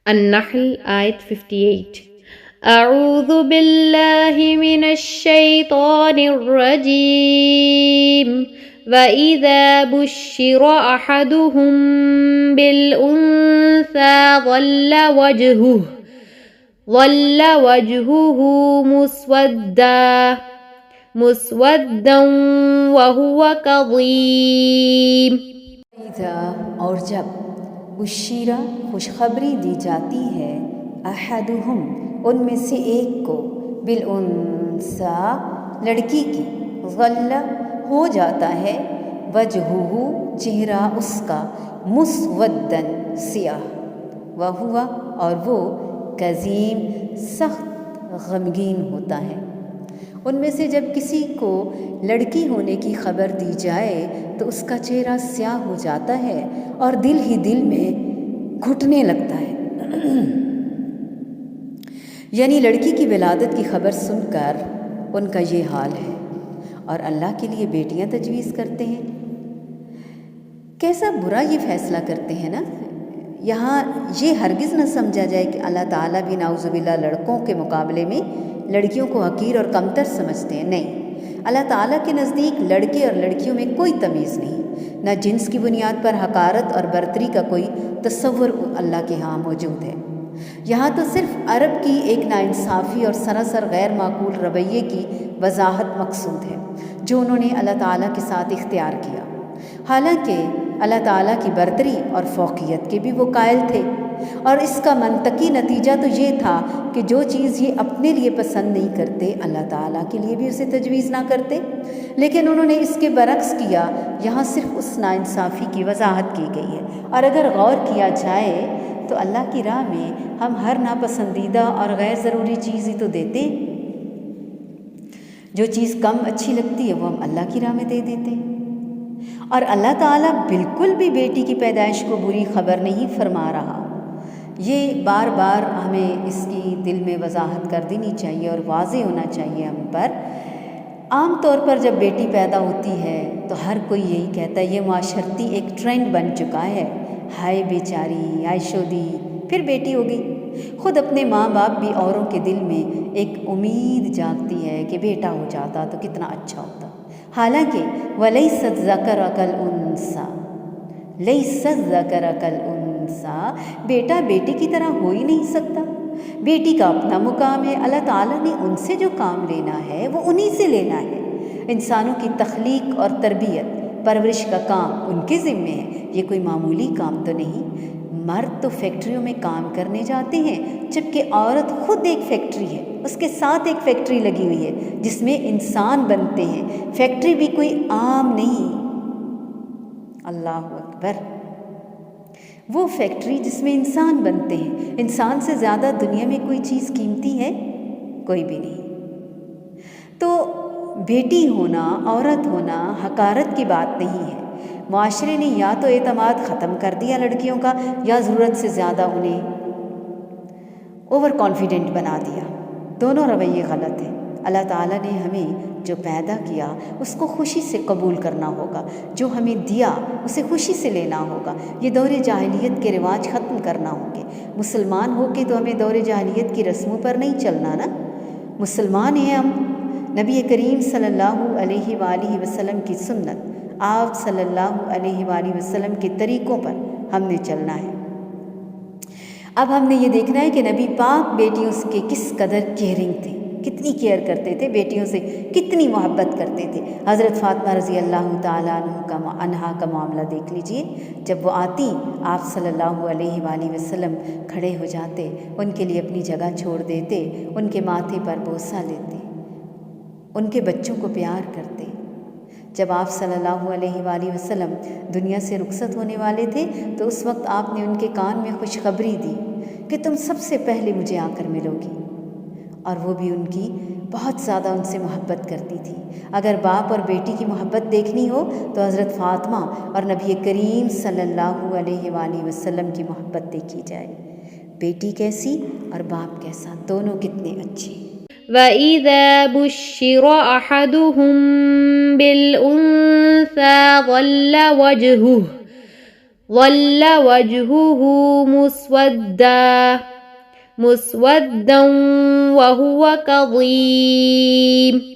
النحل آیت 58. اعوذ باللہ من الشیطان الرجیم وَإِذَا بُشِّرَ أَحَدُهُم بِالْأُنثَىٰ ظَلَّ وَجْهُهُ مُسْوَدًّا وَهُوَ كَظِيمٌ. اور جب بشیرہ خوشخبری دی جاتی ہے احدہم ان میں سے ایک کو بالانثیٰ لڑکی کی ظل ہو جاتا ہے وجہہ چہرہ اس کا مسودن سیاہ وہو اور وہ کظیم سخت غمگین ہوتا ہے. ان میں سے جب کسی کو لڑکی ہونے کی خبر دی جائے تو اس کا چہرہ سیاہ ہو جاتا ہے اور دل ہی دل میں گھٹنے لگتا ہے. یعنی لڑکی کی ولادت کی خبر سن کر ان کا یہ حال ہے اور اللہ کے لیے بیٹیاں تجویز کرتے ہیں. کیسا برا یہ فیصلہ کرتے ہیں نا. یہاں یہ ہرگز نہ سمجھا جائے کہ اللہ تعالیٰ بھی نعوذ باللہ لڑکوں کے مقابلے میں لڑکیوں کو حقیر اور کمتر سمجھتے ہیں. نہیں، اللہ تعالیٰ کے نزدیک لڑکے اور لڑکیوں میں کوئی تمیز نہیں، نہ جنس کی بنیاد پر حقارت اور برتری کا کوئی تصور اللہ کے ہاں موجود ہے. یہاں تو صرف عرب کی ایک ناانصافی اور سراسر غیر معقول رویے کی وضاحت مقصود ہے جو انہوں نے اللہ تعالیٰ کے ساتھ اختیار کیا، حالانکہ اللہ تعالیٰ کی برتری اور فوقیت کے بھی وہ قائل تھے. اور اس کا منطقی نتیجہ تو یہ تھا کہ جو چیز یہ اپنے لیے پسند نہیں کرتے اللہ تعالیٰ کے لیے بھی اسے تجویز نہ کرتے. لیکن انہوں نے اس کے برعکس کیا. یہاں صرف اس ناانصافی کی وضاحت کی گئی ہے. اور اگر غور کیا جائے تو اللہ کی راہ میں ہم ہر ناپسندیدہ اور غیر ضروری چیز ہی تو دیتے ہیں. جو چیز کم اچھی لگتی ہے وہ ہم اللہ کی راہ میں دے دیتے ہیں. اور اللہ تعالیٰ بالکل بھی بیٹی کی پیدائش کو بری خبر نہیں فرما رہا. یہ بار بار ہمیں اس کی دل میں وضاحت کر دینی چاہیے اور واضح ہونا چاہیے ہم پر. عام طور پر جب بیٹی پیدا ہوتی ہے تو ہر کوئی یہی کہتا ہے، یہ معاشرتی ایک ٹرینڈ بن چکا ہے، ہائے بیچاری، ہائے شودی، پھر بیٹی ہوگی. خود اپنے ماں باپ بھی اوروں کے دل میں ایک امید جاگتی ہے کہ بیٹا ہو جاتا تو کتنا اچھا ہوتا. حالانکہ وَلَيْسَ الذَّكَرُ كَالْأُنثَىٰ لَيْسَ الذَّكَرُ كَالْأُنثَىٰ بیٹا بیٹی کی طرح ہو ہی نہیں سکتا. بیٹی کا اپنا مقام ہے. اللہ تعالیٰ نے ان سے جو کام لینا ہے وہ انہی سے لینا ہے. انسانوں کی تخلیق اور تربیت پرورش کا کام ان کے ذمے ہے. یہ کوئی معمولی کام تو نہیں. مرد تو فیکٹریوں میں کام کرنے جاتے ہیں جبکہ عورت خود ایک فیکٹری ہے، اس کے ساتھ ایک فیکٹری لگی ہوئی ہے جس میں انسان بنتے ہیں. فیکٹری بھی کوئی عام نہیں. اللہ اکبر. وہ فیکٹری جس میں انسان بنتے ہیں. انسان سے زیادہ دنیا میں کوئی چیز قیمتی ہے؟ کوئی بھی نہیں. تو بیٹی ہونا، عورت ہونا حقارت کی بات نہیں ہے. معاشرے نے یا تو اعتماد ختم کر دیا لڑکیوں کا یا ضرورت سے زیادہ انہیں اوور کانفیڈنٹ بنا دیا. دونوں رویے غلط ہیں. اللہ تعالیٰ نے ہمیں جو پیدا کیا اس کو خوشی سے قبول کرنا ہوگا. جو ہمیں دیا اسے خوشی سے لینا ہوگا. یہ دور جاہلیت کے رواج ختم کرنا ہوں گے. مسلمان ہو کے تو ہمیں دور جاہلیت کی رسموں پر نہیں چلنا نا. مسلمان ہیں ہم. نبی کریم صلی اللہ علیہ وآلہ وسلم کی سنت، آپ صلی اللہ علیہ وآلہ وسلم کے طریقوں پر ہم نے چلنا ہے. اب ہم نے یہ دیکھنا ہے کہ نبی پاک بیٹیوں کے کس قدر کیئرنگ تھے، کتنی کیئر کرتے تھے، بیٹیوں سے کتنی محبت کرتے تھے. حضرت فاطمہ رضی اللہ تعالیٰ عنہا کا معاملہ دیکھ لیجئے. جب وہ آتی آپ صلی اللہ علیہ وآلہ وسلم کھڑے ہو جاتے، ان کے لیے اپنی جگہ چھوڑ دیتے، ان کے ماتھے پر بوسہ لیتے، ان کے بچوں کو پیار کرتے. جب آپ صلی اللہ علیہ وآلہ وسلم دنیا سے رخصت ہونے والے تھے تو اس وقت آپ نے ان کے کان میں خوشخبری دی کہ تم سب سے پہلے مجھے آ کر ملو گی. اور وہ بھی ان کی بہت زیادہ ان سے محبت کرتی تھی. اگر باپ اور بیٹی کی محبت دیکھنی ہو تو حضرت فاطمہ اور نبی کریم صلی اللہ علیہ وآلہ وسلم کی محبت دیکھی جائے. بیٹی کیسی اور باپ کیسا، دونوں کتنے اچھے. وَإِذَا بُشِّرَ أَحَدُهُم بِالْأُنثَىٰ ظل وجهه مسودا وهو كظيم